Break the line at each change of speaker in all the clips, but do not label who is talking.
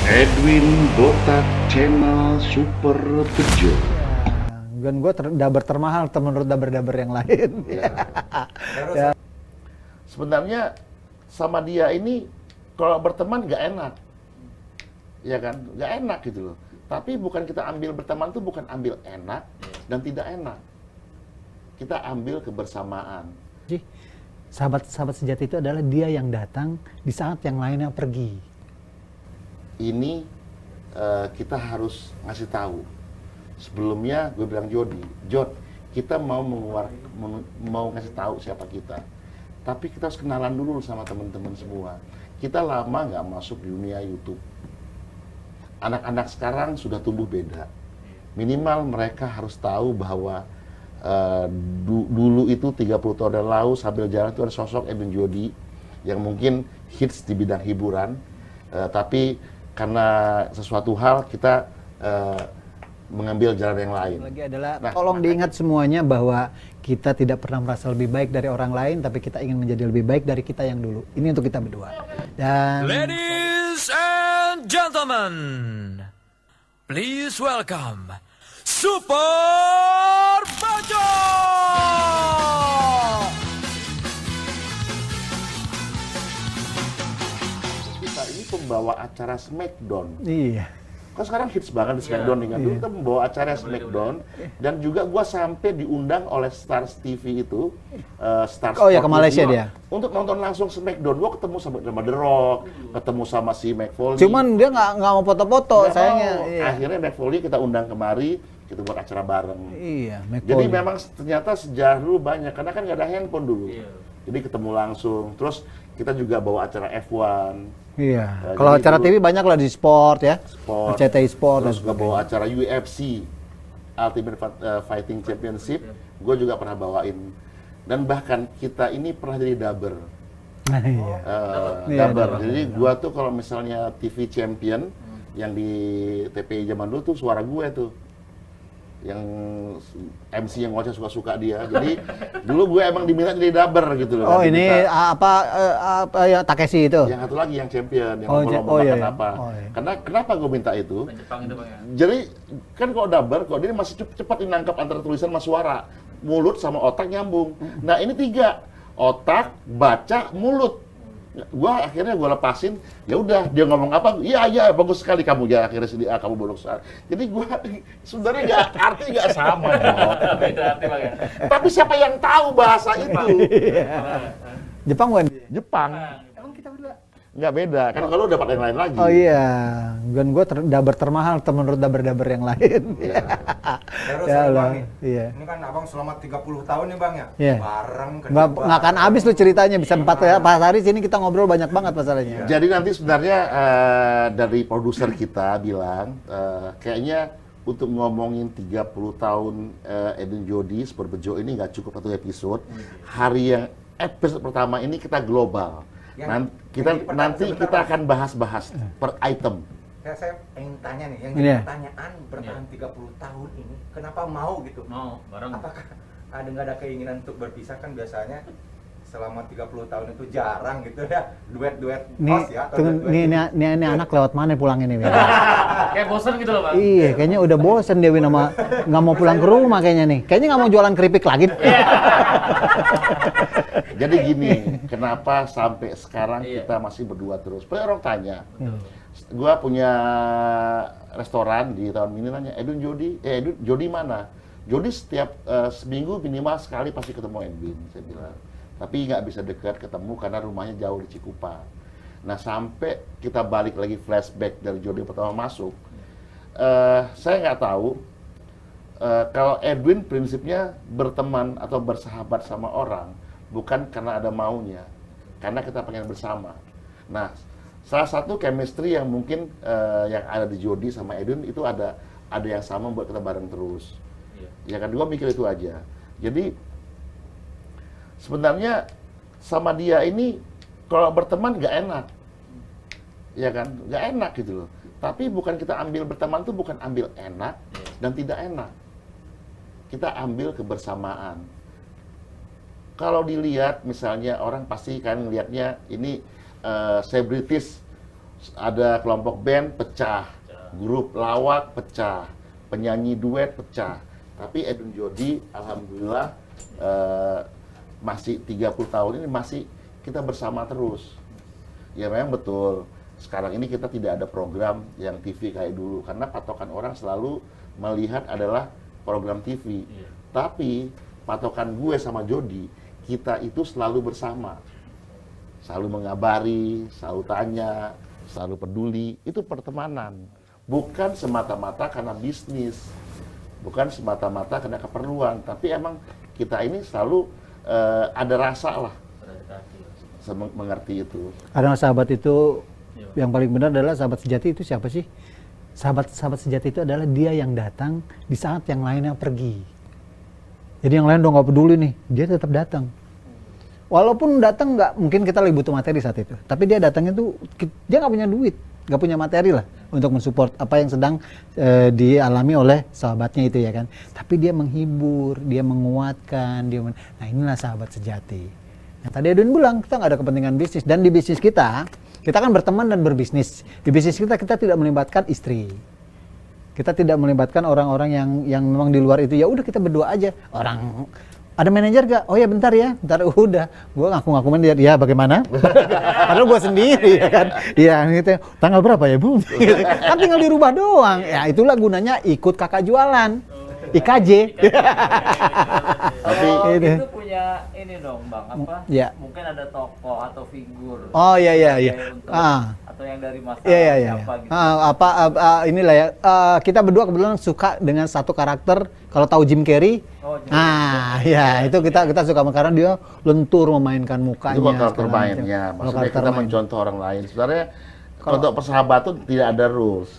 Edwin Botak Channel Super Bejo.
Dan gue daber termahal menurut daber-daber yang lain. Ya.
Sebenarnya sama dia ini kalau berteman nggak enak, ya kan? Nggak enak gitu loh. Tapi bukan kita ambil berteman tuh bukan ambil enak dan tidak enak. Kita ambil kebersamaan.
Jadi, sahabat-sahabat sejati itu adalah dia yang datang di saat yang lainnya pergi.
Ini kita harus ngasih tahu. Sebelumnya gue bilang Jod, kita mau ngasih tahu siapa kita. Tapi kita harus kenalan dulu sama teman-teman semua. Kita lama nggak masuk di dunia YouTube. Anak-anak sekarang sudah tumbuh beda. Minimal mereka harus tahu bahwa dulu itu 30 tahun yang lalu sambil jalan itu ada sosok Edwin Jodi yang mungkin hits di bidang hiburan. Tapi karena sesuatu hal kita mengambil jalan yang lain.
Lagi adalah tolong diingat semuanya bahwa kita tidak pernah merasa lebih baik dari orang lain, tapi kita ingin menjadi lebih baik dari kita yang dulu. Ini untuk kita berdua. Dan
Ladies and gentlemen, please welcome Super Bejo!
Kita ini pembawa acara Smackdown.
iya.
Kan sekarang hits banget di Smackdown nih kan. Dulu kita membawa acara Smackdown dan juga gua sampai diundang oleh Stars TV itu, Stars
Oh ya, ke
Sport
Malaysia
TV,
dia.
untuk nonton langsung Smackdown. Gua ketemu sama The Rock, ketemu sama si Mick Foley.
Cuman dia nggak mau foto-foto,
Nggak
sayangnya.
mau.
Iya.
Akhirnya Mick Foley kita undang kemari, kita buat acara bareng.
Iya,
Jadi memang ternyata sejarah dulu banyak, karena kan nggak ada handphone dulu. Jadi ketemu langsung. Terus kita juga bawa acara F1.
Iya.
Jadi
Kalau acara
dulu-
TV banyak lah di sport ya.
Sport.
RCTI Sport dan
Terus juga bawa
sebagainya.
acara UFC, Ultimate Fighting Championship. Gue juga pernah bawain. Dan bahkan kita ini pernah jadi dubber.
Nah, iya. Iya,
Dubber.
dubber.
Jadi gue tuh kalau misalnya TV Champion yang di TPI zaman dulu tuh suara gue tuh. Yang MC yang ngoceh suka-suka dia. Jadi dulu gue emang diminta jadi dubber gitu loh.
Oh,
kan,
ini
diminta.
apa ya Takeshi itu?
Yang satu lagi yang champion, yang
Oh,
ngomong-ngomong
iya, iya.
kenapa.
Oh, iya.
Karena kenapa gue minta itu?
Jepang itu Bang ya?
Jadi kan kalau dubber, kalau dia masih cepat nangkap antara tulisan sama suara, mulut sama otak nyambung. Nah ini 3, otak, baca, mulut. Gua akhirnya gua lepasin, ya udah dia ngomong apa, iya bagus sekali kamu ya akhirnya sini kamu bodoh sekali. Jadi gua sebenarnya arti nggak sama dong.
Beda arti Bang ya?
Tapi siapa yang tahu bahasa itu?
Jepang bukan?
Jepang.
Emang kita berdua?
Nggak beda. Kan kalau dapat yang lain lagi.
Oh iya, dan gue daber termahal menurut daber-daber yang lain.
Terus
Ya Allah,
Bang nih,
iya.
ini kan abang selama 30 tahun nih bang ya,
Iya.
bareng
Nggak akan habis tuh ceritanya, bisa 4 hari sini kita ngobrol banyak banget masalahnya.
Jadi nanti sebenarnya dari produser kita bilang kayaknya untuk ngomongin 30 tahun Edwin Jodi Super Bejo ini nggak cukup satu episode. Hari yang episode pertama ini kita global.
Yang-
Nanti
sebentar,
kita
Mas.
akan bahas per item.
Saya pengen tanya nih, yang
Iya.
jadi pertanyaan bertahan 30 tahun ini, kenapa mau gitu?
Mau, bareng.
Apakah nggak ada keinginan untuk berpisah? Kan biasanya selama 30 tahun itu jarang gitu ya, duet-duet
Nih,
host ya, atau
tunggu,
duet-duet
ini anak lewat mana pulang ini? Win?
Kayak bosan gitu loh Bang.
Iya, kayaknya udah bosen dia Win sama nggak mau pulang ke rumah kayaknya nih. Kayaknya nggak mau jualan keripik lagi.
Jadi gini, kenapa sampai sekarang
Iya.
kita masih berdua terus? Banyak orang tanya.
Iya.
Gua punya restoran di tahun ini nanya, Edwin Jodi mana? Jodi setiap seminggu minimal sekali pasti ketemu Edwin, saya bilang. Tapi nggak bisa dekat ketemu karena rumahnya jauh di Cikupa. Nah sampai kita balik lagi flashback dari Jodi pertama masuk, saya nggak tahu kalau Edwin prinsipnya berteman atau bersahabat sama orang bukan karena ada maunya, karena kita pengen bersama. Nah salah satu chemistry yang mungkin yang ada di Jodi sama Edwin itu ada yang sama buat kita bareng terus.
Iya.
Ya kan, gua mikir itu aja. Jadi sebenarnya sama dia ini kalau berteman nggak enak, ya kan, nggak enak gitu loh. Tapi bukan kita ambil berteman tuh bukan ambil enak dan tidak enak. Kita ambil kebersamaan. Kalau dilihat misalnya orang pasti kan lihatnya ini selebritis Ada kelompok band pecah, grup lawak pecah, penyanyi duet pecah. Tapi Edun Jody, alhamdulillah masih 30 tahun ini masih kita bersama terus. Ya memang betul, sekarang ini kita tidak ada program yang TV kayak dulu, karena patokan orang selalu melihat adalah program TV. Tapi patokan gue sama Jody, kita itu selalu bersama. Selalu mengabari, selalu tanya, selalu peduli, itu pertemanan. Bukan semata-mata karena bisnis, bukan semata-mata karena keperluan, tapi emang kita ini selalu ada rasa lah, mengerti itu.
Karena sahabat itu yang paling benar adalah sahabat sejati itu siapa sih? Sahabat sejati itu adalah dia yang datang di saat yang lainnya pergi. Jadi yang lain udah nggak peduli nih, dia tetap datang. Walaupun datang nggak, mungkin kita lagi butuh materi saat itu, tapi dia datangnya tuh dia nggak punya duit, nggak punya materi lah untuk mensupport apa yang sedang dialami oleh sahabatnya itu ya kan. Tapi dia menghibur, dia menguatkan, nah inilah sahabat sejati. Nah, tadi Edwin bilang kita nggak ada kepentingan bisnis, dan di bisnis kita kan berteman dan berbisnis. Di bisnis kita tidak melibatkan istri. Kita tidak melibatkan orang-orang yang memang di luar itu. Ya udah kita berdua aja. Orang ada manajer gak? Oh ya bentar ya, bentar udah. Gue ngaku-ngaku manajer, ya bagaimana? Padahal gue sendiri ya kan. Iya gitu. Tanggal berapa ya bu? Kan tinggal dirubah doang. Ya itulah gunanya ikut kakak jualan. IKJ.
Tapi
itu punya ini dong bang, apa?
Ya.
Mungkin ada tokoh atau figur.
Oh iya.
Untuk,
Ah.
atau yang dari masa
Iya.
siapa gitu.
Inilah ya. Kita berdua kebetulan suka dengan satu karakter. Kalau tahu Jim Carrey, ya itu kita suka karena dia lentur memainkan mukanya.
itu karakter mainnya, maksudnya kita mencontoh orang lain. Sebenarnya untuk persahabatan tidak ada rules,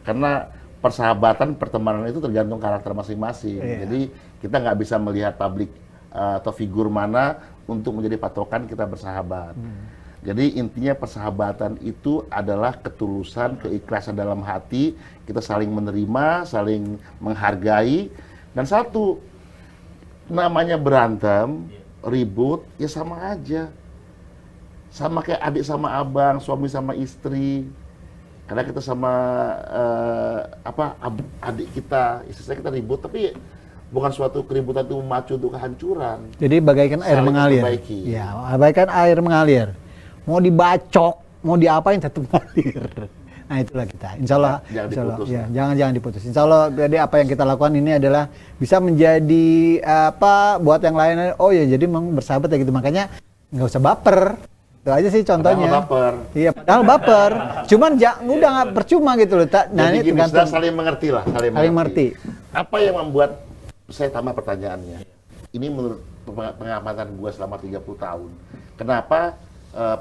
karena persahabatan, pertemanan itu tergantung karakter masing-masing.
Iya.
Jadi kita nggak bisa melihat publik atau figur mana untuk menjadi patokan kita bersahabat. Jadi intinya persahabatan itu adalah ketulusan, keikhlasan dalam hati, kita saling menerima, saling menghargai. Dan satu, namanya berantem, ribut, ya sama aja. Sama kayak adik sama abang, suami sama istri. Karena kita sama adik kita, istri kita ribut, tapi bukan suatu keributan itu memacu untuk kehancuran.
Jadi bagaikan air
Saling
mengalir.
memperbaiki.
Ya, bagaikan air mengalir. Mau dibacok, mau diapain tetap mengalir. Nah itulah kita. Insya Allah,
Jangan
insya Allah,
diputus,
ya,
ya.
jangan diputus. Insya Allah, jadi apa yang kita lakukan ini adalah bisa menjadi buat yang lain. Oh ya, jadi memang bersahabat ya gitu. Makanya nggak usah baper. Itu aja sih contohnya.
Padahal baper.
Iya, padahal baper. Cuman udah nggak percuma gitu loh. Nah
Jadi
ini
gini,
tergantung.
sudah saling mengerti lah,
Saling mengerti.
Apa yang membuat, saya tambah pertanyaannya, ini menurut pengamatan gua selama 30 tahun, kenapa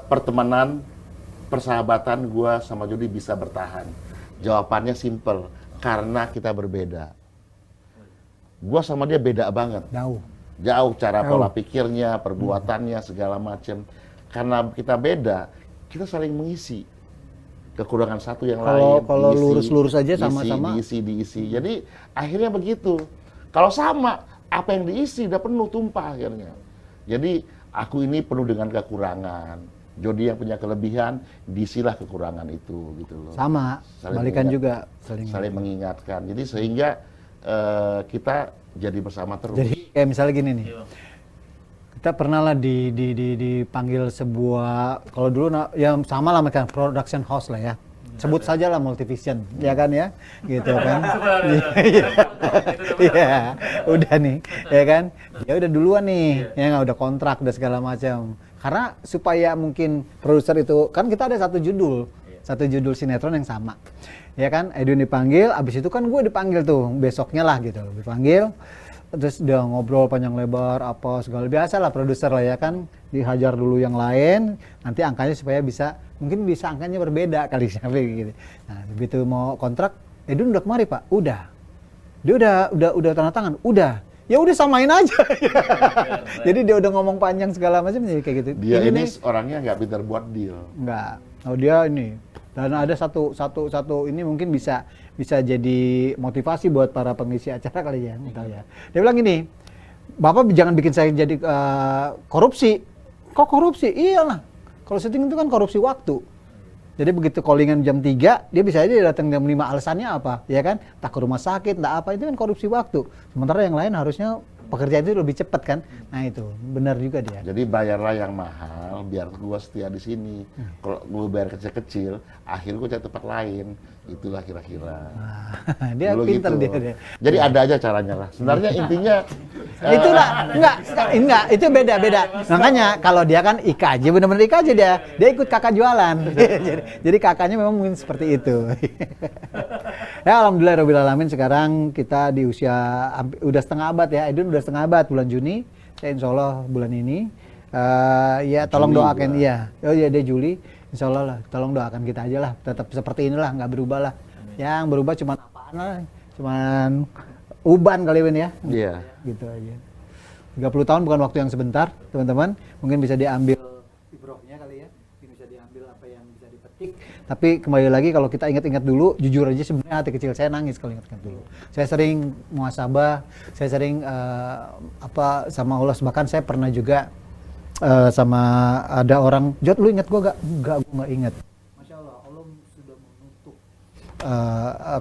pertemanan, persahabatan gua sama Jody bisa bertahan? Jawabannya simple, karena kita berbeda. Gua sama dia beda banget. Jauh cara pola pikirnya, perbuatannya, segala macam. Karena kita beda, kita saling mengisi kekurangan satu yang lain.
Kalau
diisi,
lurus-lurus aja sama-sama.
diisi. Jadi akhirnya begitu. Kalau sama, apa yang diisi udah penuh, tumpah akhirnya. Jadi aku ini penuh dengan kekurangan. Jody yang punya kelebihan, diisilah kekurangan itu gitu loh.
Sama, balikan juga.
Saling mengingatkan. Jadi sehingga kita jadi bersama terus.
Jadi kayak misalnya gini nih. Kita pernah lah dipanggil sebuah, kalau dulu ya sama lah mereka, production house lah ya. Sebut saja lah Multivision, ya kan ya, gitu kan. Iya, udah nih, ya kan. Ya udah duluan nih, ya nggak udah kontrak, udah segala macam. Karena supaya mungkin produser itu, kan kita ada satu judul sinetron yang sama. Ya kan, Edwin dipanggil, abis itu kan gue dipanggil tuh, besoknya lah gitu, dipanggil. Terus dia ngobrol panjang lebar apa segala, biasa lah produser lah ya kan, dihajar dulu yang lain, nanti angkanya supaya mungkin bisa angkanya berbeda kali sampai gitu. Nah begitu mau kontrak, Edun udah kemari pak, udah, dia udah tanda tangan, udah, ya udah samain aja. Jadi dia udah ngomong panjang segala macam jadi kayak gitu.
Dia ini orangnya nggak pintar buat deal.
Nggak, oh dia ini. Dan ada satu ini mungkin bisa jadi motivasi buat para pengisi acara kali ya, entah ya. Dia bilang gini, Bapak jangan bikin saya jadi korupsi. Kok korupsi? Iyalah, kalau syuting itu kan korupsi waktu. Jadi begitu callingan jam 3, dia bisa aja datang jam 5, alasannya apa? Ya kan? Tak ke rumah sakit, tak apa, itu kan korupsi waktu. Sementara yang lain harusnya pekerjaan itu lebih cepat kan? Nah itu, benar juga dia.
Jadi bayarlah yang mahal biar gua setia di sini. Kalau gua bayar kecil-kecil, akhir gua cari tempat lain. Itulah kira-kira.
Nah, dia
Dulu
pinter
gitu.
dia.
Jadi ada aja caranya lah. Sebenarnya intinya
Itulah, enggak, itu beda. Makanya kalau dia kan IKJ, benar-benar IKJ dia ikut kakak jualan. jadi kakaknya memang mungkin seperti itu. Ya alhamdulillahirobbilalamin, sekarang kita di usia udah setengah abad ya. Edun udah setengah abad bulan Juni. Saya insya Allah bulan ini. Ya tolong
Juli
doakan
gua.
ya. Oh iya dia Juli. Insya Allah lah, tolong doakan kita aja lah. Tetap seperti inilah, nggak berubah lah. Yang berubah cuman apaan lah? Cuman uban kali ini ya.
Iya.
Gitu aja. 30 tahun bukan waktu yang sebentar, teman-teman. Mungkin bisa diambil ibrohnya kali ya. Mungkin bisa diambil apa yang bisa dipetik. Tapi kembali lagi kalau kita ingat-ingat dulu, jujur aja sebenarnya hati kecil saya nangis kalau ingat-ingat dulu. Saya sering muhasabah, saya sering sama Allah. Bahkan saya pernah juga sama ada orang, Jod lu ingat gua gak? Enggak, gua gak ingat. Masya Allah, Allah sudah menutup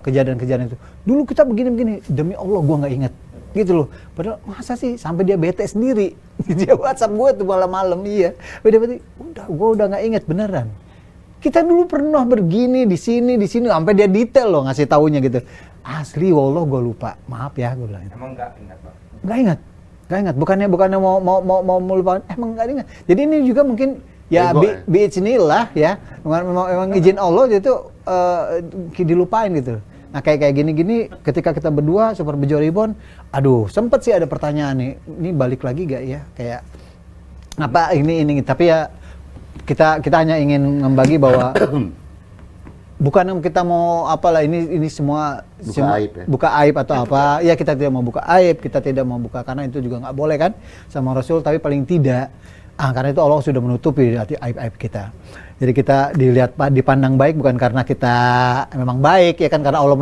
kejadian-kejadian itu. Dulu kita begini-begini, demi Allah gua gak ingat. Gitu loh. Padahal masa sih sampai dia bete sendiri. Dia WhatsApp gue tuh malam-malam, iya. Beda-beda, gua udah gak ingat beneran. Kita dulu pernah begini di sini, sampai dia detail loh ngasih taunya gitu. Asli, wallah gua lupa. Maaf ya, gua bilang.
Emang nggak ingat, Bang?
Gak ingat. Bukannya mau melupakan. Emang gak ingat. Jadi ini juga mungkin ya
Ego,
biiznillah ya. Memang izin Allah itu dilupain gitu. Nah kayak gini-gini ketika kita berdua Super Bejo Reborn, aduh sempet sih ada pertanyaan nih. Ini balik lagi gak ya? Kayak apa ini tapi ya kita hanya ingin membagi bahwa bukan kita mau apalah ini semua
Aib ya?
buka aib atau apa. Ya kita tidak mau buka aib, kita tidak mau buka karena itu juga nggak boleh kan sama Rasul, tapi paling tidak karena itu Allah sudah menutupi aib-aib kita. Jadi kita dipandang baik bukan karena kita memang baik ya kan, karena Allah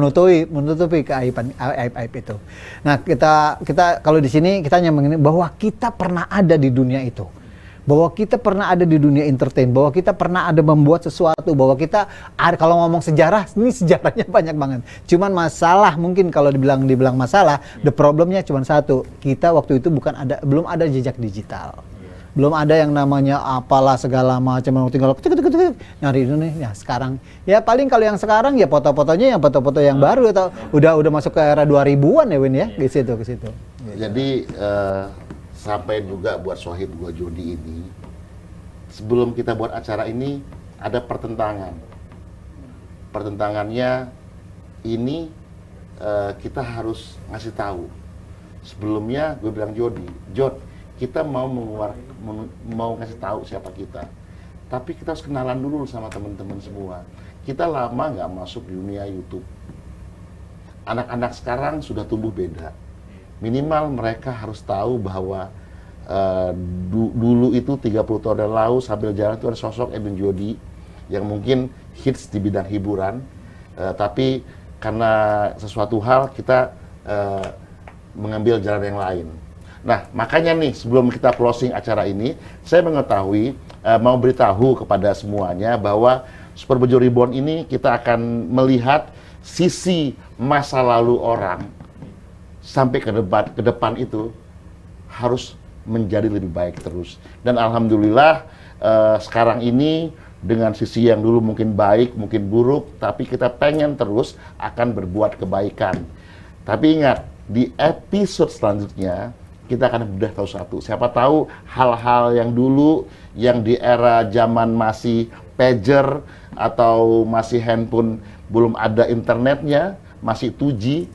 menutupi keaiban aib-aib itu. Nah, kita kalau di sini kita hanya mengenai bahwa kita pernah ada di dunia itu. Bahwa kita pernah ada di dunia entertain, bahwa kita pernah ada membuat sesuatu, bahwa kita kalau ngomong sejarah, ini sejarahnya banyak banget. Cuman masalah mungkin kalau dibilang masalah, the problemnya cuma satu, kita waktu itu belum ada jejak digital. Belum ada yang namanya apalah segala macam, tinggal nyari ini nih. Ya sekarang, ya paling kalau yang sekarang ya foto-fotonya yang foto-foto yang baru atau udah masuk ke era 2000-an ya Win ya, ke situ.
Jadi sampai juga buat Sohib gua Jody ini, sebelum kita buat acara ini ada pertentangan. Pertentangannya ini kita harus ngasih tahu. Sebelumnya gue bilang Jod, kita mau ngasih tahu siapa kita. Tapi kita harus kenalan dulu sama teman-teman semua. Kita lama nggak masuk di dunia YouTube. Anak-anak sekarang sudah tumbuh beda. Minimal mereka harus tahu bahwa dulu itu 30 tahun yang lalu sambil jalan itu ada sosok Edun Jody yang mungkin hits di bidang hiburan, tapi karena sesuatu hal kita mengambil jalan yang lain. Nah, makanya nih sebelum kita closing acara ini, saya mau beritahu kepada semuanya bahwa Super Bejo Reborn ini kita akan melihat sisi masa lalu orang sampai ke depan itu harus menjadi lebih baik terus. Dan alhamdulillah sekarang ini dengan sisi yang dulu mungkin baik, mungkin buruk, tapi kita pengen terus akan berbuat kebaikan. Tapi ingat, di episode selanjutnya kita akan bedah tahu satu. Siapa tahu hal-hal yang dulu yang di era zaman masih pager atau masih handphone belum ada internetnya, masih 2G,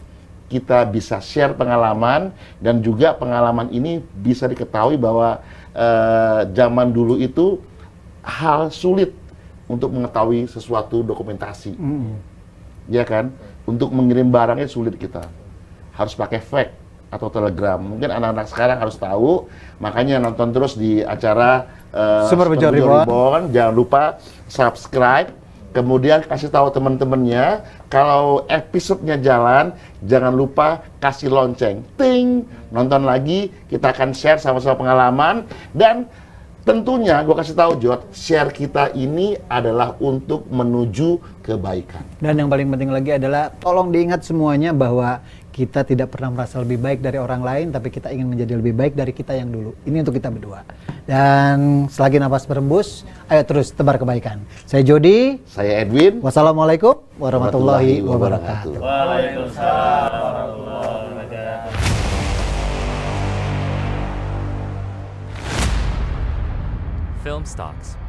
kita bisa share pengalaman, dan juga pengalaman ini bisa diketahui bahwa zaman dulu itu hal sulit untuk mengetahui sesuatu dokumentasi. Ya kan? Untuk mengirim barangnya sulit kita. Harus pakai fax atau telegram. Mungkin anak-anak sekarang harus tahu, makanya nonton terus di acara
Super Bejo
Reborn. Jangan lupa subscribe. Kemudian kasih tahu teman-temannya kalau episodenya jalan, jangan lupa kasih lonceng. Ting, nonton lagi, kita akan share sama-sama pengalaman, dan tentunya gue kasih tahu Jod, share kita ini adalah untuk menuju kebaikan.
Dan yang paling penting lagi adalah tolong diingat semuanya bahwa kita tidak pernah merasa lebih baik dari orang lain, tapi kita ingin menjadi lebih baik dari kita yang dulu. Ini untuk kita berdua. Dan selagi nafas berembus, ayo terus tebar kebaikan. Saya Jody.
Saya Edwin.
Wassalamualaikum warahmatullahi wabarakatuh.
Waalaikumsalam warahmatullahi wabarakatuh.
Film Stocks.